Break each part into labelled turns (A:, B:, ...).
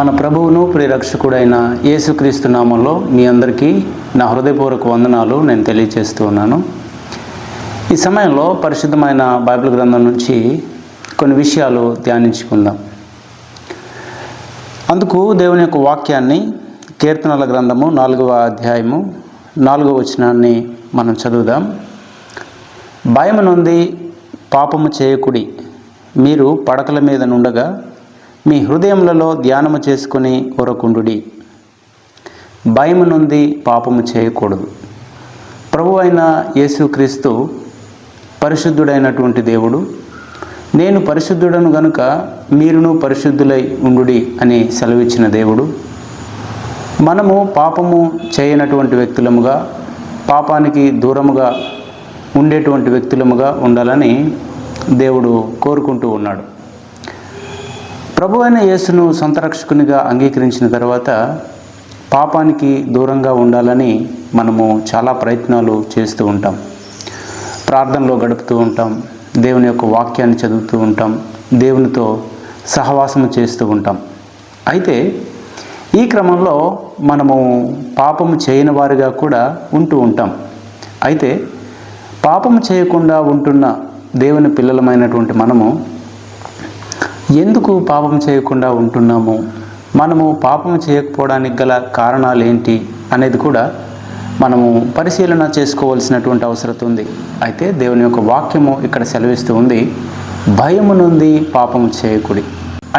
A: మన ప్రభువును ప్రియరక్షకుడైన యేసుక్రీస్తు నామంలో మీ అందరికీ నా హృదయపూర్వక వందనాలు నేను తెలియజేస్తూ ఉన్నాను. ఈ సమయంలో పరిశుద్ధమైన బైబిల్ గ్రంథం నుంచి కొన్ని విషయాలు ధ్యానించుకుందాం. అందుకు దేవుని యొక్క వాక్యాన్ని కీర్తనల గ్రంథము 4వ అధ్యాయము 4వ వచనాన్ని మనం చదువుదాం. భయము నుండి పాపము చేయకుడి, మీరు పడకల మీద నుండగా మీ హృదయములలో ధ్యానము చేసుకుని ఊరకుండుడి. భయము నుండి పాపము చేయకూడదు. ప్రభు అయిన యేసుక్రీస్తు పరిశుద్ధుడైనటువంటి దేవుడు. నేను పరిశుద్ధుడను గనుక మీరును పరిశుద్ధులై ఉండుడి అని సెలవిచ్చిన దేవుడు. మనము పాపము చేయనటువంటి వ్యక్తులముగా, పాపానికి దూరముగా ఉండేటువంటి వ్యక్తులముగా ఉండాలని దేవుడు కోరుకుంటూ ఉన్నాడు. ప్రభు అయిన యేసును సొంత రక్షకునిగా అంగీకరించిన తర్వాత పాపానికి దూరంగా ఉండాలని మనము చాలా ప్రయత్నాలు చేస్తూ ఉంటాం. ప్రార్థనలో గడుపుతూ ఉంటాం, దేవుని యొక్క వాక్యాన్ని చదువుతూ ఉంటాం, దేవునితో సహవాసము చేస్తూ ఉంటాం. అయితే ఈ క్రమంలో మనము పాపము చేయని వారిగా కూడా ఉంటూ ఉంటాం. అయితే పాపము చేయకుండా ఉంటున్న దేవుని పిల్లలమైనటువంటి మనము ఎందుకు పాపం చేయకుండా ఉంటున్నాము, మనము పాపం చేయకపోవడానికి గల కారణాలు ఏంటి అనేది కూడా మనము పరిశీలన చేసుకోవాల్సినటువంటి అవసరం ఉంది. అయితే దేవుని యొక్క వాక్యము ఇక్కడ సెలవిస్తూ ఉంది, భయము నుండి పాపము చేయకుడి.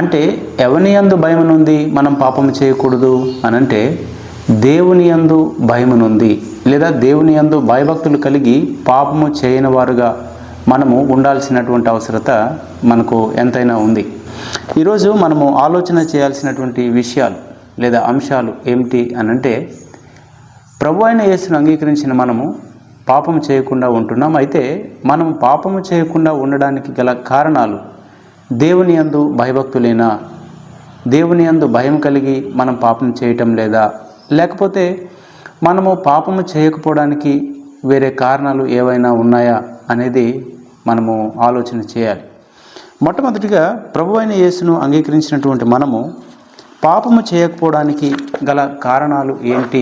A: అంటే ఎవని యందు భయము నుండి మనం పాపము చేయకూడదు అనంటే దేవుని యందు భయము నుండి, లేదా దేవుని యందు భయభక్తులు కలిగి పాపము చేయని వారుగా మనము ఉండాల్సినటువంటి అవసరత మనకు ఎంతైనా ఉంది. ఈరోజు మనము ఆలోచన చేయాల్సినటువంటి విషయాలు లేదా అంశాలు ఏమిటి అనంటే, ప్రభు అయిన యేసును అంగీకరించిన మనము పాపము చేయకుండా ఉంటున్నాం. అయితే మనము పాపము చేయకుండా ఉండడానికి గల కారణాలు దేవుని యందు భయభక్తులేనా, దేవుని యందు భయం కలిగి మనం పాపం చేయటం లేదా, లేకపోతే మనము పాపము చేయకపోవడానికి వేరే కారణాలు ఏవైనా ఉన్నాయా అనేది మనము ఆలోచన చేయాలి. మొట్టమొదటిగా ప్రభు అయిన యేసును అంగీకరించినటువంటి మనము పాపము చేయకపోవడానికి గల కారణాలు ఏంటి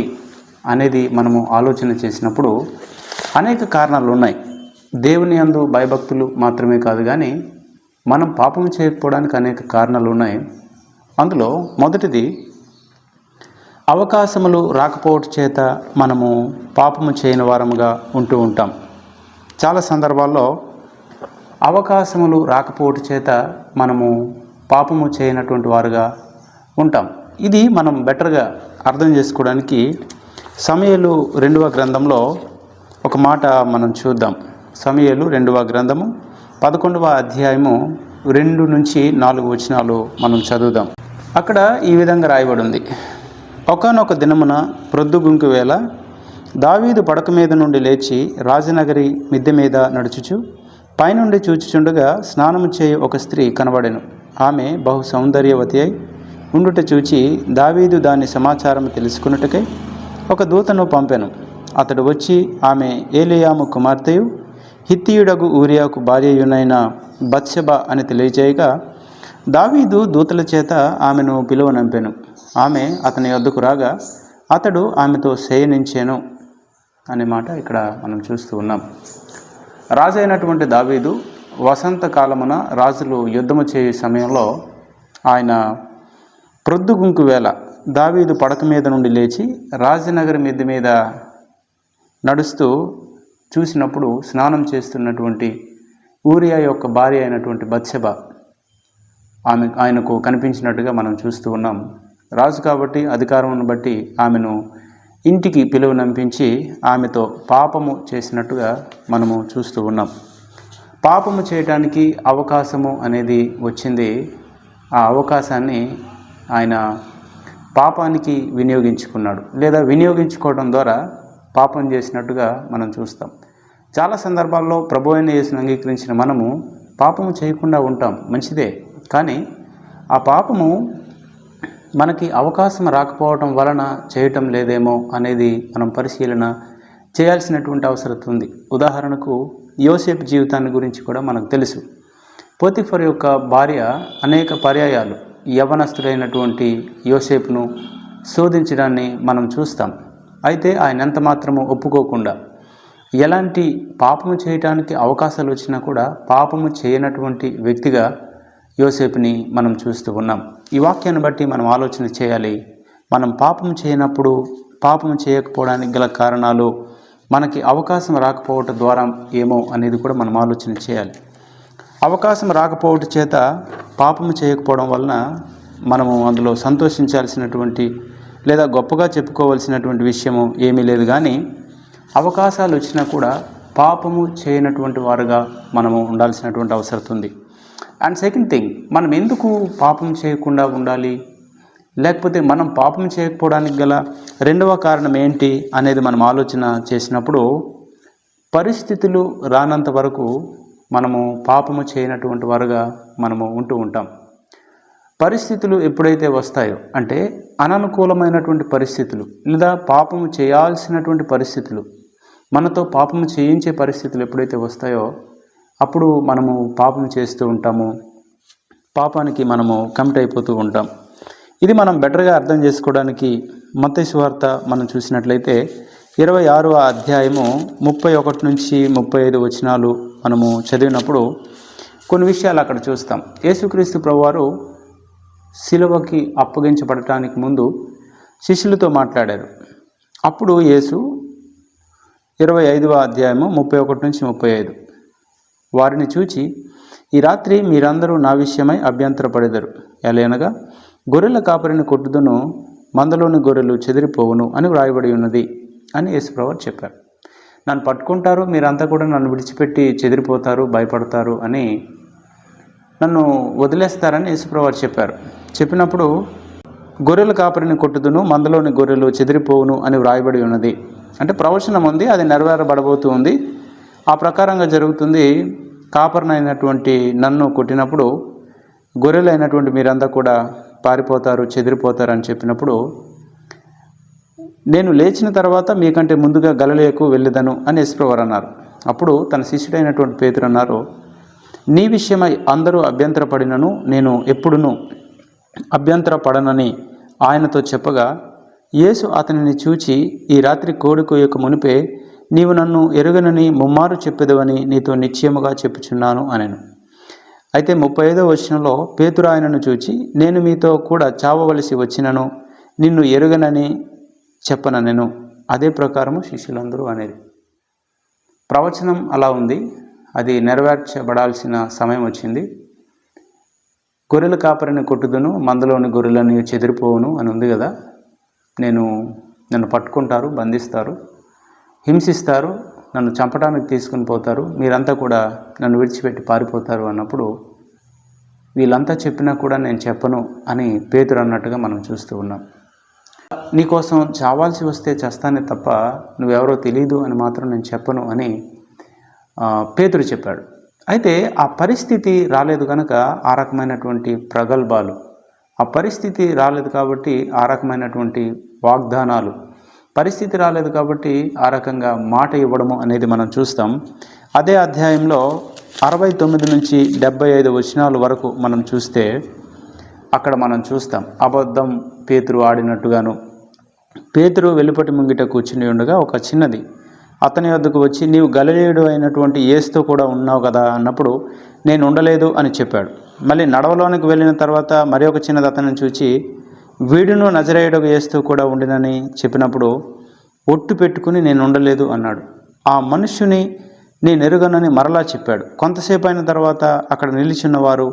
A: అనేది మనము ఆలోచన చేసినప్పుడు అనేక కారణాలు ఉన్నాయి. దేవుని యందు భయభక్తులు మాత్రమే కాదు, కానీ మనం పాపము చేయకపోవడానికి అనేక కారణాలు ఉన్నాయి. అందులో మొదటిది అవకాశములు రాకపోవటం చేత మనము పాపము చేయని వారముగా ఉంటూ ఉంటాం. చాలా సందర్భాల్లో అవకాశములు రాకపోవటం చేత మనము పాపము చేయనటువంటి వారుగా ఉంటాం. ఇది మనం బెటర్గా అర్థం చేసుకోవడానికి సమూయేలు 2వ గ్రంథంలో ఒక మాట మనం చూద్దాం. సమూయేలు 2వ గ్రంథము 11వ అధ్యాయము 2 నుంచి 4 వచనాలు మనం చదువుదాం. అక్కడ ఈ విధంగా రాయబడి ఉంది, ఒకానొక దినమున ప్రొద్దుగుంకు వేళ దావీదు పడక మీద నుండి లేచి రాజనగరి మిద్దె మీద నడుచుచు పైనుండి చూచుచుండగా స్నానము చేయి ఒక స్త్రీ కనబడెను. ఆమె బహు సౌందర్యవతి అయి ఉండుట చూచి దావీదు దాని సమాచారం తెలుసుకున్నట్టుకై ఒక దూతను పంపెను. అతడు వచ్చి ఆమె ఏలీయాము కుమార్తెయు హిత్తీయుడగు ఊరియాకు భార్యయునైన బత్షెబ అని తెలియజేయగా, దావీదు దూతల చేత ఆమెను పిలువనంపెను. ఆమె అతని వద్దకు రాగా అతడు ఆమెతో శయనించెను అనే మాట ఇక్కడ మనం చూస్తూ ఉన్నాం. రాజు అయినటువంటి దావీదు వసంతకాలమున రాజులు యుద్ధము చేయు సమయంలో ఆయన ప్రొద్దుగుంకు వేళ దావీదు పడక మీద నుండి లేచి రాజనగరి మిద్దె మీద నడుస్తూ చూసినప్పుడు స్నానం చేస్తున్నటువంటి ఊరియా యొక్క భార్య అయినటువంటి బత్షెబ ఆయనకు కనిపించినట్టుగా మనం చూస్తూ ఉన్నాం. రాజు కాబట్టి అధికారమును బట్టి ఆమెను ఇంటికి పిలువనంపించి ఆమెతో పాపము చేసినట్టుగా మనము చూస్తూ ఉన్నాం. పాపము చేయటానికి అవకాశము అనేది వచ్చింది. ఆ అవకాశాన్ని ఆయన పాపానికి వినియోగించుకున్నాడు, లేదా వినియోగించుకోవడం ద్వారా పాపం చేసినట్టుగా మనం చూస్తాం. చాలా సందర్భాల్లో ప్రభు అయిన యేసును అంగీకరించిన మనము పాపము చేయకుండా ఉంటాం, మంచిదే. కానీ ఆ పాపము మనకి అవకాశం రాకపోవటం వలన చేయటం లేదేమో అనేది మనం పరిశీలన చేయాల్సినటువంటి అవసరం ఉంది. ఉదాహరణకు యోసేపు జీవితాన్ని గురించి కూడా మనకు తెలుసు. పోతిఫర్ యొక్క భార్య అనేక పర్యాయాలు యవనస్తుడైనటువంటి యోసేపును శోధించడాన్ని మనం చూస్తాం. అయితే ఆయన ఎంత మాత్రము ఒప్పుకోకుండా ఎలాంటి పాపము చేయటానికి అవకాశాలు వచ్చినా కూడా పాపము చేయనటువంటి వ్యక్తిగా యోసేపుని మనం చూస్తూ ఉన్నాం. ఈ వాక్యాన్ని బట్టి మనం ఆలోచన చేయాలి. మనం పాపం చేయనప్పుడు, పాపం చేయకపోవడానికి గల కారణాలు, మనకి అవకాశం రాకపోవటం ద్వారా ఏమో అనేది కూడా మనం ఆలోచన చేయాలి. అవకాశం రాకపోవటం చేత పాపము చేయకపోవడం వలన మనము అందులో సంతోషించాల్సినటువంటి లేదా గొప్పగా చెప్పుకోవాల్సినటువంటి విషయము ఏమీ లేదు. కానీ అవకాశాలు వచ్చినా కూడా పాపము చేయనటువంటి వారుగా మనము ఉండాల్సినటువంటి అవసరం ఉంది. అండ్ సెకండ్ థింగ్, మనం ఎందుకు పాపం చేయకుండా ఉండాలి, లేకపోతే మనం పాపం చేయకపోవడానికి గల రెండవ కారణం ఏంటి అనేది మనం ఆలోచన చేసినప్పుడు, పరిస్థితులు రానంత వరకు మనము పాపము చేయనటువంటి వారుగా మనము ఉంటూ ఉంటాం. పరిస్థితులు ఎప్పుడైతే వస్తాయో, అంటే అననుకూలమైనటువంటి పరిస్థితులు లేదా పాపము చేయాల్సినటువంటి పరిస్థితులు, మనతో పాపము చేయించే పరిస్థితులు ఎప్పుడైతే వస్తాయో అప్పుడు మనము పాపం చేస్తూ ఉంటాము, పాపానికి మనము కమిట్ అయిపోతూ ఉంటాం. ఇది మనం బెటర్గా అర్థం చేసుకోవడానికి మత్తయి సువార్త మనం చూసినట్లయితే 26వ అధ్యాయము 31 నుంచి 35 వచనాలు మనము చదివినప్పుడు కొన్ని విషయాలు అక్కడ చూస్తాం. యేసుక్రీస్తు ప్రభువారు శిలువకి అప్పగించబడటానికి ముందు శిష్యులతో మాట్లాడారు. అప్పుడు యేసు 25వ అధ్యాయము 31 నుంచి 35 వారిని చూచి, ఈ రాత్రి మీరందరూ నా విషయమై అభ్యంతరపడెదరు. ఎలయనగా గొర్రెల కాపరిని కొట్టుదును, మందలోని గొర్రెలు చెదిరిపోవును అని వ్రాయబడి ఉన్నది అని యేసుప్రభువు చెప్పారు. నన్ను పట్టుకుంటారు, మీరంతా కూడా నన్ను విడిచిపెట్టి చెదిరిపోతారు, భయపడతారు అని, నన్ను వదిలేస్తారని యేసుప్రభువు చెప్పారు. చెప్పినప్పుడు గొర్రెల కాపరిని కొట్టుదును, మందలోని గొర్రెలు చెదిరిపోవును అని వ్రాయబడి ఉన్నది అంటే ప్రవచనం ఉంది, అది నెరవేరబడబోతూ ఉంది. ఆ ప్రకారంగా జరుగుతుంది. కాపరినైనటువంటి నన్ను కొట్టినప్పుడు గొర్రెలైనటువంటి మీరంతా కూడా పారిపోతారు, చెదిరిపోతారు అని చెప్పినప్పుడు, నేను లేచిన తర్వాత మీకంటే ముందుగా గలిలయకు వెళ్ళెదను అని యేసుప్రభువు అన్నారు. అప్పుడు తన శిష్యుడైనటువంటి పేతురు అన్నారు, నీ విషయమై అందరూ అభ్యంతరపడినను నేను ఎప్పుడునూ అభ్యంతరపడనని ఆయనతో చెప్పగా, యేసు అతనిని చూచి, ఈ రాత్రి కోడి కోయక మునిపే నీవు నన్ను ఎరుగనని ముమ్మారు చెప్పెదవని నీతో నిశ్చయముగా చెప్పుచున్నాను అనెను. అయితే 35వ వచనంలో, పేతురు ఆయనను చూచి, నేను మీతో కూడా చావవలసి వచ్చినను నిన్ను ఎరుగనని చెప్పననెను. అదే ప్రకారము శిష్యులందరూ అనేది. ప్రవచనం అలా ఉంది, అది నెరవేర్చబడాల్సిన సమయం వచ్చింది. గొర్రెల కాపరిని కొట్టుదును, మందలోని గొర్రెలని చెదిరిపోవును అని ఉంది కదా. నన్ను పట్టుకుంటారు, బంధిస్తారు, హింసిస్తారు, నన్ను చంపడానికి తీసుకుని పోతారు, మీరంతా కూడా నన్ను విడిచిపెట్టి పారిపోతారు అన్నప్పుడు, వీళ్ళంతా చెప్పినా కూడా నేను చెప్పను అని పేతురు అన్నట్టుగా మనం చూస్తూ ఉన్నాం. నీకోసం చావాల్సి వస్తే చేస్తానే తప్ప నువ్వెవరో తెలియదు అని మాత్రం నేను చెప్పను అని పేతురు చెప్పాడు. అయితే ఆ పరిస్థితి రాలేదు కనుక ఆ రకమైనటువంటి ప్రగల్భాలు, ఆ పరిస్థితి రాలేదు కాబట్టి ఆ రకమైనటువంటి వాగ్దానాలు, పరిస్థితి రాలేదు కాబట్టి ఆ రకంగా మాట ఇవ్వడము అనేది మనం చూస్తాం. అదే అధ్యాయంలో 69 నుంచి 75 వచనాల వరకు మనం చూస్తే అక్కడ మనం చూస్తాం అబద్ధం పేతురు ఆడినట్టుగాను. పేతురు వెలుపటి ముంగిట కూర్చుని ఉండగా ఒక చిన్నది అతని వద్దకు వచ్చి, నీవు గలిలయుడు అయినటువంటి యేసుతో కూడా ఉన్నావు కదా అన్నప్పుడు, నేను ఉండలేదు అని చెప్పాడు. మళ్ళీ నడవలోనికి వెళ్ళిన తర్వాత మరి ఒక చిన్నది అతనిని చూచి, వీడును నజరేయుడు యేసుతో కూడా ఉండినని చెప్పినప్పుడు ఒట్టు పెట్టుకుని నేను ఉండలేదు అన్నాడు. ఆ మనుష్యుని నేను ఎరుగనని మరలా చెప్పాడు. కొంతసేపు అయిన తర్వాత అక్కడ నిలిచిన్నవారు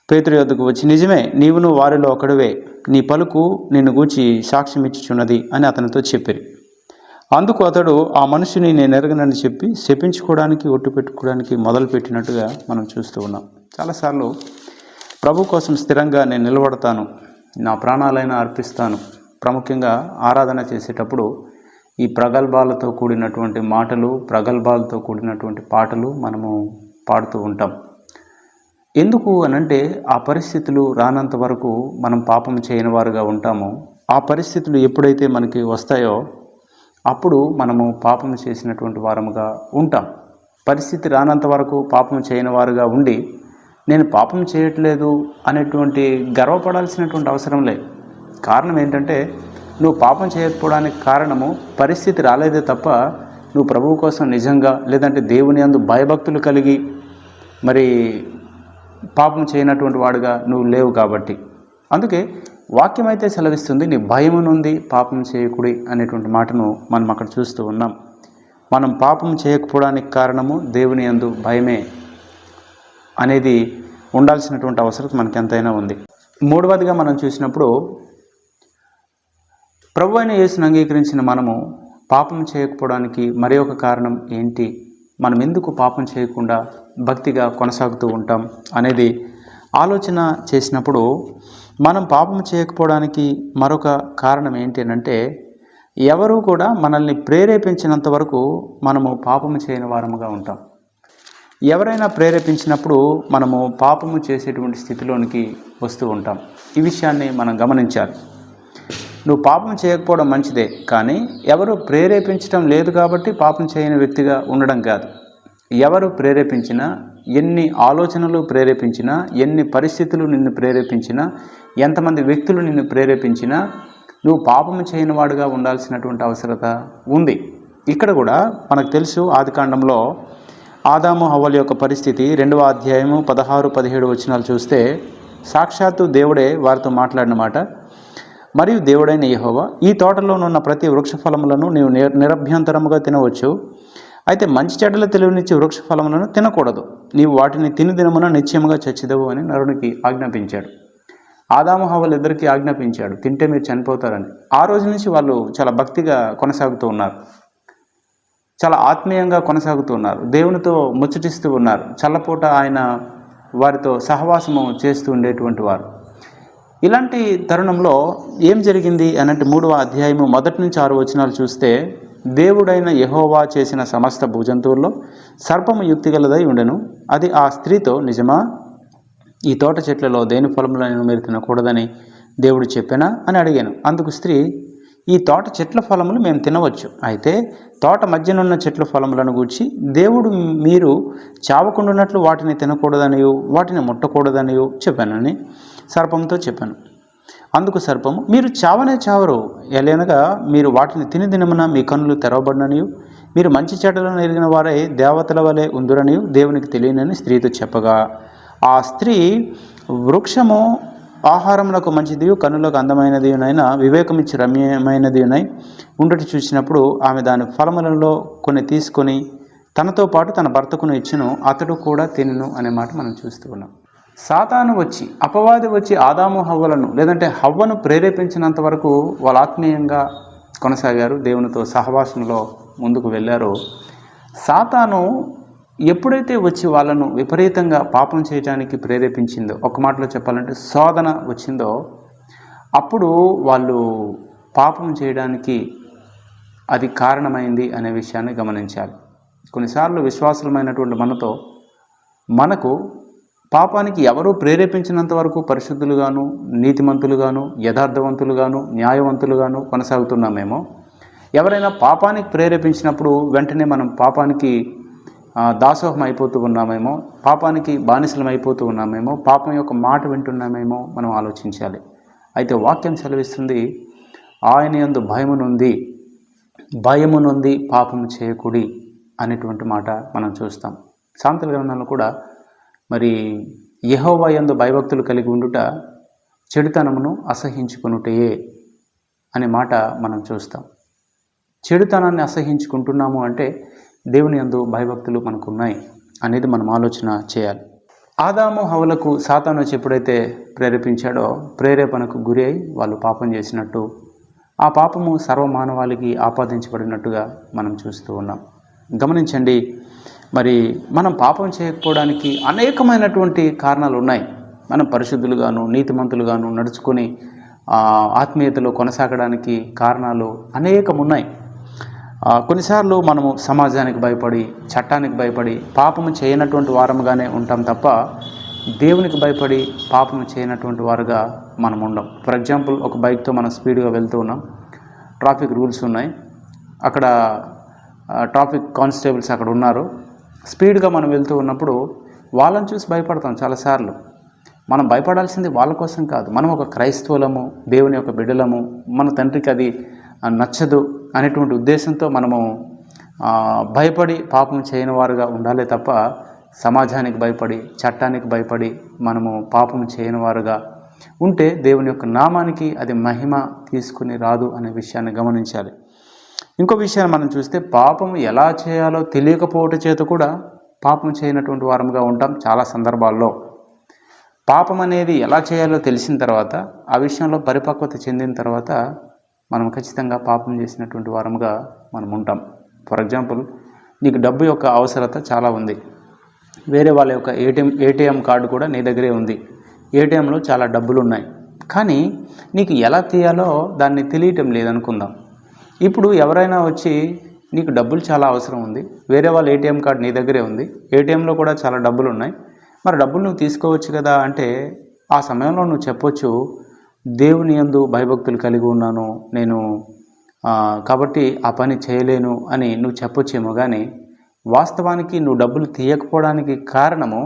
A: పేతురు యొద్దకు వచ్చి, నిజమే, నీవును వారిలో ఒకడివే, నీ పలుకు నిన్ను గూర్చి సాక్ష్యం ఇచ్చుచున్నది అని అతనితో చెప్పిరి. అందుకు అతడు ఆ మనుషుని నేను ఎరగనని చెప్పి శపించుకోవడానికి, ఒట్టు పెట్టుకోవడానికి మొదలుపెట్టినట్టుగా మనం చూస్తూ ఉన్నాం. చాలాసార్లు ప్రభు కోసం స్థిరంగా నేను నిలబడతాను, నా ప్రాణాలైనా అర్పిస్తాను, ప్రాముఖ్యంగా ఆరాధన చేసేటప్పుడు ఈ ప్రగల్భాలతో కూడినటువంటి మాటలు, ప్రగల్భాలతో కూడినటువంటి పాటలు మనము పాడుతూ ఉంటాం. ఎందుకు అనంటే ఆ పరిస్థితులు రానంత వరకు మనం పాపం చేయని వారుగా ఉంటాము. ఆ పరిస్థితులు ఎప్పుడైతే మనకి వస్తాయో అప్పుడు మనము పాపం చేసినటువంటి వారముగా ఉంటాం. పరిస్థితి రానంత వరకు పాపం చేయని వారుగా ఉండి నేను పాపం చేయట్లేదు అనేటువంటి గర్వపడాల్సినటువంటి అవసరం లేదు. కారణం ఏంటంటే నువ్వు పాపం చేయకపోవడానికి కారణము పరిస్థితి రాలేదే తప్ప నువ్వు ప్రభువు కోసం నిజంగా లేదంటే దేవుని యందు భయభక్తులు కలిగి మరి పాపం చేయనటువంటి వాడుగా నువ్వు లేవు కాబట్టి. అందుకే వాక్యం అయితే సెలవిస్తుంది, నీ భయము నుండి పాపం చేయకుడి అనేటువంటి మాటను మనం అక్కడ చూస్తూ ఉన్నాం. మనం పాపం చేయకపోవడానికి కారణము దేవుని యందు భయమే అనేది ఉండాల్సినటువంటి అవసరం మనకి ఎంతైనా ఉంది. మూడవదిగా మనం చూసినప్పుడు ప్రభువైన యేసును అంగీకరించిన మనము పాపం చేయకపోవడానికి మరి ఒక కారణం ఏంటి, మనం ఎందుకు పాపం చేయకుండా భక్తిగా కొనసాగుతూ ఉంటాం అనేది ఆలోచన చేసినప్పుడు మనం పాపం చేయకపోవడానికి మరొక కారణం ఏంటి అంటే ఎవరు కూడా మనల్ని ప్రేరేపించినంత వరకు మనము పాపము చేయని వారముగా ఉంటాం. ఎవరైనా ప్రేరేపించినప్పుడు మనము పాపము చేసేటువంటి స్థితిలోనికి వస్తూ ఉంటాం. ఈ విషయాన్ని మనం గమనించాలి. నువ్వు పాపం చేయకపోవడం మంచిదే, కానీ ఎవరు ప్రేరేపించడం లేదు కాబట్టి పాపం చేయని వ్యక్తిగా ఉండడం కాదు. ఎవరు ప్రేరేపించినా, ఎన్ని ఆలోచనలు ప్రేరేపించినా, ఎన్ని పరిస్థితులు నిన్ను ప్రేరేపించినా, ఎంతమంది వ్యక్తులు నిన్ను ప్రేరేపించినా నువ్వు పాపము చేయని వాడుగా ఉండాల్సినటువంటి అవసరత ఉంది. ఇక్కడ కూడా మనకు తెలుసు, ఆదికాండంలో ఆదాము హవ్వల యొక్క పరిస్థితి 2వ అధ్యాయము 16-17 వచనాలు చూస్తే సాక్షాత్తు దేవుడే వారితో మాట్లాడిన మాట. మరియు దేవుడైన యెహోవా, ఈ తోటలోనున్న ప్రతి వృక్ష ఫలములను నీవు నిరభ్యంతరముగా తినవచ్చు, అయితే మంచి చెడ్డల తెలివినిచ్చి వృక్ష ఫలములను తినకూడదు, నీవు వాటిని తిని దినమున నిశ్చయముగా చచ్చిదవు అని నరునికి ఆజ్ఞాపించాడు. ఆదాము హవ్వలు ఇద్దరికీ ఆజ్ఞాపించాడు, తింటే మీరు చనిపోతారని. ఆ రోజు నుంచి వాళ్ళు చాలా భక్తిగా కొనసాగుతూ ఉన్నారు, చాలా ఆత్మీయంగా కొనసాగుతూ ఉన్నారు, దేవునితో ముచ్చటిస్తూ ఉన్నారు. చల్లపూట ఆయన వారితో సహవాసము చేస్తూ ఉండేటువంటి వారు. ఇలాంటి తరుణంలో ఏం జరిగింది అనంటే 3వ అధ్యాయము 1-6 వచనాలు చూస్తే దేవుడైన యెహోవా చేసిన సమస్త భూజంతువుల్లో సర్పము యుక్తిగలదై ఉండెను. అది ఆ స్త్రీతో, నిజమా, ఈ తోట చెట్లలో దేని ఫలములను మీరు తినకూడదని దేవుడు చెప్పానా అని అడిగాను. అందుకు స్త్రీ, ఈ తోట చెట్ల ఫలములు మేము తినవచ్చు, అయితే తోట మధ్యనున్న చెట్ల ఫలములను గూర్చి దేవుడు మీరు చావకుండానట్లు వాటిని తినకూడదనియు వాటిని ముట్టకూడదనియు చెప్పానని సర్పంతో చెప్పాను. అందుకు సర్పము, మీరు చావనే చావరు, ఎలానగా మీరు వాటిని తిని దినమున మీ కన్నులు తెరవబడిననియు మీరు మంచి చెడ్డలను ఎరిగిన వారై దేవతల వలె ఉందురనియు దేవునికి తెలియనని స్త్రీతో చెప్పగా, ఆ స్త్రీ వృక్షము ఆహారములకు మంచిదియు కన్నులకు అందమైనదియునైనా వివేకమిచ్చి రమ్యమైనదియునై ఉండటి చూసినప్పుడు ఆమె దాని ఫలములలో కొన్ని తీసుకొని తనతో పాటు తన భర్తకును ఇచ్చును, అతడు కూడా తినును అనే మాట మనం చూస్తూ ఉన్నాం. సాతాను వచ్చి, అపవాది వచ్చి ఆదాము హవ్వలను లేదంటే హవ్వను ప్రేరేపించినంత వరకు వాళ్ళు ఆత్మీయంగా కొనసాగారు, దేవునితో సహవాసంలో ముందుకు వెళ్ళారు. సాతాను ఎప్పుడైతే వచ్చి వాళ్ళను విపరీతంగా పాపం చేయడానికి ప్రేరేపించిందో, ఒక మాటలో చెప్పాలంటే శోధన వచ్చిందో, అప్పుడు వాళ్ళు పాపం చేయడానికి అది కారణమైంది అనే విషయాన్ని గమనించాలి. కొన్నిసార్లు విశ్వాసులమైనటువంటి మనకు పాపానికి ఎవరూ ప్రేరేపించినంత వరకు పరిశుద్ధులుగాను, నీతిమంతులుగాను, యథార్థవంతులుగాను, న్యాయవంతులుగాను కొనసాగుతున్నామేమో, ఎవరైనా పాపానికి ప్రేరేపించినప్పుడు వెంటనే మనం పాపానికి దాసోహం అయిపోతూ ఉన్నామేమో, పాపానికి బానిసలం అయిపోతూ ఉన్నామేమో, పాపం యొక్క మాట వింటున్నామేమో మనం ఆలోచించాలి. అయితే వాక్యం సెలవిస్తుంది, ఆయన యందు భయము నుండి పాపము చేయకుడి అనేటువంటి మాట మనం చూస్తాం. సామెతల గ్రంథంలో కూడా మరి యెహోవా యందు భయభక్తులు కలిగి ఉండుట చెడుతనమును అసహించుకొనుటయే అనే మాట మనం చూస్తాం. చెడుతనాన్ని అసహించుకుంటున్నాము అంటే దేవుని యందు భయభక్తులు మనకు ఉన్నాయి అనేది మనం ఆలోచన చేయాలి. ఆదాము హవ్వలకు సాతాను వచ్చి ఎప్పుడైతే ప్రేరేపించాడో, ప్రేరేపణకు గురి అయి వాళ్ళు పాపం చేసినట్టు, ఆ పాపము సర్వమానవాళికి ఆపాదించబడినట్టుగా మనం చూస్తూ ఉన్నాం. గమనించండి, మరి మనం పాపం చేయకపోవడానికి అనేకమైనటువంటి కారణాలు ఉన్నాయి. మనం పరిశుద్ధులుగాను, నీతిమంతులుగాను నడుచుకొని ఆత్మీయతలో కొనసాగడానికి కారణాలు అనేకం ఉన్నాయి. కొన్నిసార్లు మనము సమాజానికి భయపడి, చట్టానికి భయపడి పాపము చేయనటువంటి వారముగానే ఉంటాం తప్ప దేవునికి భయపడి పాపము చేయనటువంటి వారుగా మనం ఉండం. ఫర్ ఎగ్జాంపుల్, ఒక బైక్తో మనం స్పీడ్గా వెళ్తూ ఉన్నాం, ట్రాఫిక్ రూల్స్ ఉన్నాయి, అక్కడ ట్రాఫిక్ కానిస్టేబుల్స్ అక్కడ ఉన్నారు. స్పీడ్గా మనం వెళ్తూ ఉన్నప్పుడు వాళ్ళని చూసి భయపడతాం చాలాసార్లు. మనం భయపడాల్సింది వాళ్ళ కోసం కాదు. మనం ఒక క్రైస్తవులము, దేవుని యొక్క బిడ్డలము, మన తండ్రికి అది నచ్చదు అనేటువంటి ఉద్దేశంతో మనము భయపడి పాపం చేయని వారుగా ఉండాలి తప్ప, సమాజానికి భయపడి, చట్టానికి భయపడి మనము పాపం చేయని వారుగా ఉంటే దేవుని యొక్క నామానికి అది మహిమ తీసుకుని రాదు అనే విషయాన్ని గమనించాలి. ఇంకో విషయాన్ని మనం చూస్తే, పాపం ఎలా చేయాలో తెలియకపోవటం చేత కూడా పాపం చేయనటువంటి వారముగా ఉంటాం. చాలా సందర్భాల్లో పాపం అనేది ఎలా చేయాలో తెలిసిన తర్వాత, ఆ విషయంలో పరిపక్వత చెందిన తర్వాత మనం ఖచ్చితంగా పాపం చేసినటువంటి వారముగా మనం ఉంటాం. ఫర్ ఎగ్జాంపుల్, నీకు డబ్బు యొక్క అవసరత చాలా ఉంది. వేరే వాళ్ళ యొక్క ఏటీఎం కార్డు కూడా నీ దగ్గరే ఉంది. ఏటీఎంలో చాలా డబ్బులు ఉన్నాయి, కానీ నీకు ఎలా తీయాలో దాన్ని తెలియటం లేదనుకుందాం. ఇప్పుడు ఎవరైనా వచ్చి, నీకు డబ్బులు చాలా అవసరం ఉంది, వేరే వాళ్ళ ఏటీఎం కార్డు నీ దగ్గరే ఉంది, ఏటీఎంలో కూడా చాలా డబ్బులు ఉన్నాయి, మరి డబ్బులు నువ్వు తీసుకోవచ్చు కదా అంటే, ఆ సమయంలో నువ్వు చెప్పొచ్చు, దేవుని యందు భయభక్తులు కలిగి ఉన్నాను నేను, కాబట్టి ఆ పని చేయలేను అని నువ్వు చెప్పొచ్చేమో. కానీ వాస్తవానికి నువ్వు డబ్బులు తీయకపోవడానికి కారణము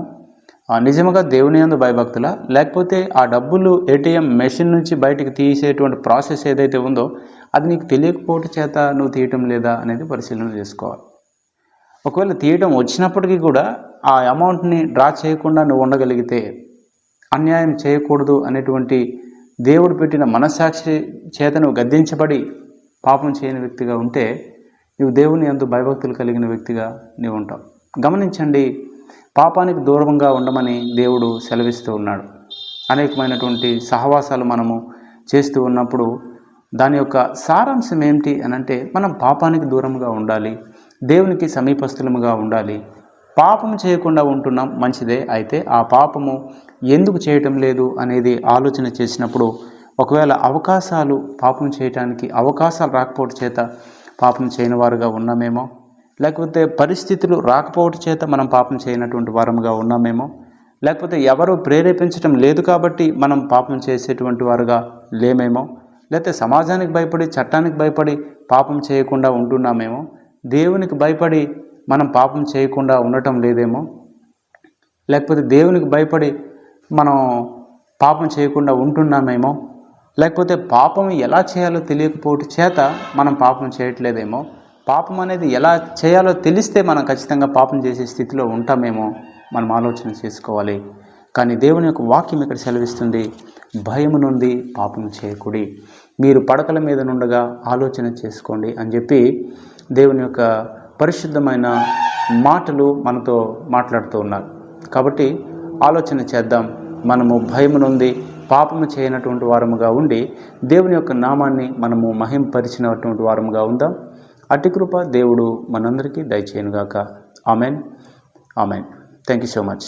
A: నిజంగా దేవుని యందు భయభక్తులా, లేకపోతే ఆ డబ్బులు ఏటీఎం మెషిన్ నుంచి బయటికి తీసేటువంటి ప్రాసెస్ ఏదైతే ఉందో అది నీకు తెలియకపోవటం చేత నువ్వు తీయటం లేదా అనేది పరిశీలన చేసుకోవాలి. ఒకవేళ తీయటం వచ్చినప్పటికీ కూడా ఆ అమౌంట్ని డ్రా చేయకుండా నువ్వు ఉండగలిగితే, అన్యాయం చేయకూడదు అనేటువంటి దేవుడు పెట్టిన మనస్సాక్షి చేత నువ్వు గద్దించబడి పాపం చేయని వ్యక్తిగా ఉంటే, నువ్వు దేవుని యందు భయభక్తులు కలిగిన వ్యక్తిగా నీవు ఉంటావు. గమనించండి, పాపానికి దూరంగా ఉండమని దేవుడు సెలవిస్తూ ఉన్నాడు. అనేకమైనటువంటి సహవాసాలు మనము చేస్తూ ఉన్నప్పుడు దాని యొక్క సారాంశం ఏమిటి అని అంటే, మనం పాపానికి దూరంగా ఉండాలి, దేవునికి సమీపస్థులముగా ఉండాలి. పాపం చేయకుండా ఉంటున్నాం, మంచిదే. అయితే ఆ పాపము ఎందుకు చేయటం లేదు అనేది ఆలోచన చేసినప్పుడు, ఒకవేళ అవకాశాలు పాపం చేయటానికి అవకాశాలు రాకపోవడం చేత పాపం చేయని వారుగా ఉన్నామేమో, లేకపోతే పరిస్థితులు రాకపోవడం చేత మనం పాపం చేయనటువంటి వారముగా ఉన్నామేమో, లేకపోతే ఎవరు ప్రేరేపించడం లేదు కాబట్టి మనం పాపం చేసేటువంటి వారుగా లేమేమో, లేకపోతే సమాజానికి భయపడి, చట్టానికి భయపడి పాపం చేయకుండా ఉంటున్నామేమో, దేవునికి భయపడి మనం పాపం చేయకుండా ఉండటం లేదేమో, లేకపోతే దేవునికి భయపడి మనం పాపం చేయకుండా ఉంటున్నామేమో, లేకపోతే పాపం ఎలా చేయాలో తెలియకపోవటం చేత మనం పాపం చేయట్లేదేమో, పాపం అనేది ఎలా చేయాలో తెలిస్తే మనం ఖచ్చితంగా పాపం చేసే స్థితిలో ఉంటామేమో మనం ఆలోచన చేసుకోవాలి. కానీ దేవుని యొక్క వాక్యం ఇక్కడ సెలవిస్తుంది, భయము నుండి పాపం చేయకుడి, మీరు పడకల మీద నుండగా ఆలోచన చేసుకోండి అని చెప్పి దేవుని యొక్క పరిశుద్ధమైన మాటలు మనతో మాట్లాడుతూ ఉన్నారు. కాబట్టి ఆలోచన చేద్దాం, మనము భయము నుండి పాపము చేయనటువంటి వారముగా ఉండి దేవుని యొక్క నామాన్ని మనము మహింపరిచినటువంటి వారముగా ఉందాం. అట్టి కృప దేవుడు మనందరికీ దయచేయనుగాక. Amen. Amen. Thank you so much.